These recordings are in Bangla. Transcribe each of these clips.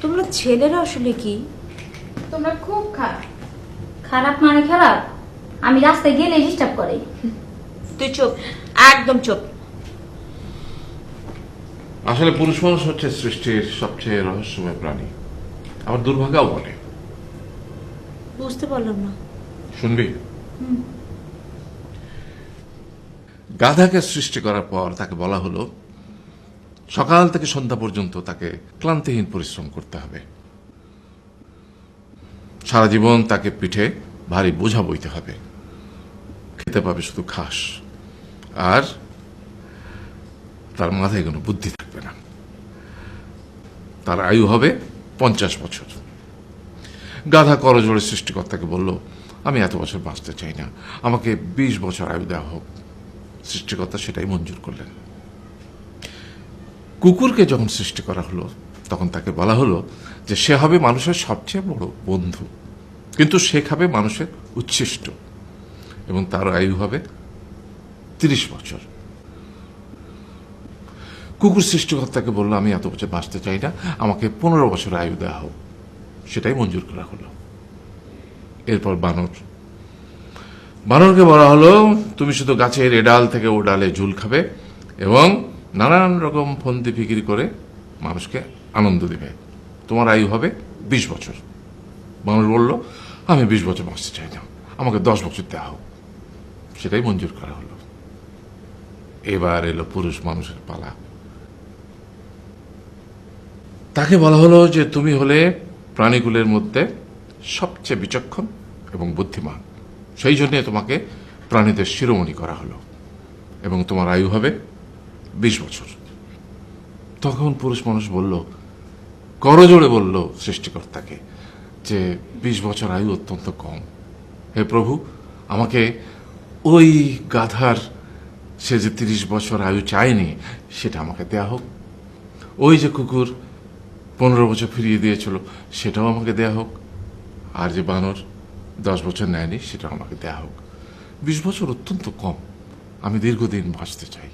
তোমরা ছেলেরা আসলে কি? তোমরা খুব খারাপ। খারাপ মানে খারাপ? আমি রাস্তায় গেলে ডিস্টার্ব করে। তুই চুপ, একদম চুপ। আসলে পুরুষ মানুষ হচ্ছে সৃষ্টির সবচেয়ে রহস্যময় প্রাণী, আবার দুর্ভাগ্যও বলে। বুঝতে পারলাম না। শুনবি? গাধাকে সৃষ্টি করার পর তাকে বলা হলো সকাল থেকে সন্ধ্যা পর্যন্ত তাকে ক্লান্তিহীন পরিশ্রম করতে হবে। সারা জীবন তাকে পিঠে ভারী বোঝা বইতে হবে, খেতে পাবে শুধু ঘাস, আর তার মাথায় কোনো বুদ্ধি থাকবে না। তার আয়ু হবে 50 বছর। গাধা করজোড়ে সৃষ্টিকর্তাকে বলল, আমি এত বছর বাঁচতে চাই না, আমাকে 20 বছর আয়ু দেওয়া হোক। সৃষ্টিকর্তা সেটাই মঞ্জুর করলেন। কুকুরকে যখন সৃষ্টি করা হলো তখন তাকে বলা হলো যে সে হবে মানুষের সবচেয়ে বড় বন্ধু, কিন্তু সে খাবে মানুষের উচ্ছিষ্ট, এবং তার আয়ু হবে 30 বছর। কুকুর সৃষ্টিকর্তাকে বলল, আমি এত বছর বাঁচতে চাই না, আমাকে 15 বছর আয়ু দেওয়া হোক। সেটাই মঞ্জুর করা হলো। এরপর বানরকে বলা হলো, তুমি শুধু গাছের এ ডাল থেকে ও ডালে ঝুল খাবে এবং নানান রকম ফন্দি ফিকির করে মানুষকে আনন্দ দিবে, তোমার আয়ু হবে 20 বছর। বানর বলল, আমি 20 বছর বাঁচতে চাই না, আমাকে 10 বছর দেওয়া হোক। সেটাই মঞ্জুর করা হলো। এবার এলো পুরুষ মানুষের পালা। তাকে বলা হলো যে তুমি হলে প্রাণীকুলের মধ্যে সবচেয়ে বিচক্ষণ এবং বুদ্ধিমান, সেই জন্য তোমাকে প্রাণীদের শিরোমণি করা হলো এবং তোমার আয়ু হবে 20 বছর। তখন পুরুষ মানুষ বলল, করজোড়ে বলল সৃষ্টিকর্তাকে যে 20 বছর আয়ু অত্যন্ত কম, হে প্রভু, আমাকে ওই গাধার সে যে 30 বছর আয়ু চায়নি সেটা আমাকে দেয়া হোক, ওই যে কুকুর 15 বছর ফিরিয়ে দিয়েছিল সেটাও আমাকে দেয়া হোক, আর যে বানর 10 বছর নেয়নি সেটাও আমাকে দেয়া হোক। 20 বছর অত্যন্ত কম, আমি দীর্ঘদিন বাঁচতে চাই।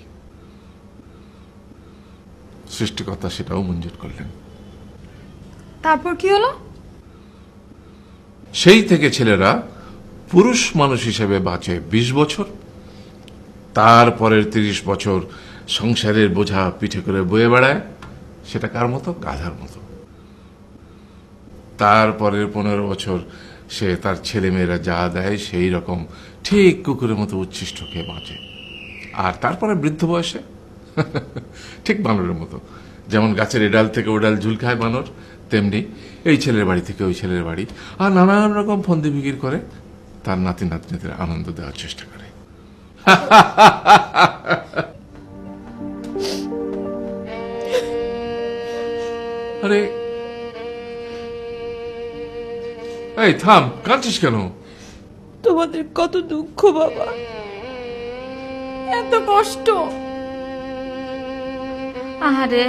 সৃষ্টিকর্তা সেটাও মঞ্জুর করলেন। তারপর কি হলো? সেই থেকে ছেলেরা পুরুষ মানুষ হিসেবে বাঁচে 20 বছর, তারপরের 30 বছর সংসারের বোঝা পিঠে করে বয়ে বেড়ায়, সেটা কার মতো? গাধার মতো। তারপরের 15 বছর সে তার ছেলেমেয়েরা যা দেয় সেই রকম ঠিক কুকুরের মতো উচ্ছিষ্ট খেয়ে বাঁচে। আর তারপরে বৃদ্ধ বয়সে ঠিক বানরের মতো, যেমন গাছের এডাল থেকে ওডাল ঝুল খায় বানর, তেমনি এই ছেলের বাড়ি থেকে ওই ছেলের বাড়ি, আর নানান রকম ফন্দি ফিকির করে তার নাতি নাতনিদের আনন্দ দেওয়ার চেষ্টা করে। আরে এই থাম, কাঁদছিস কেন? তোমাদের কত দুঃখ বাবা, এত কষ্ট। আরে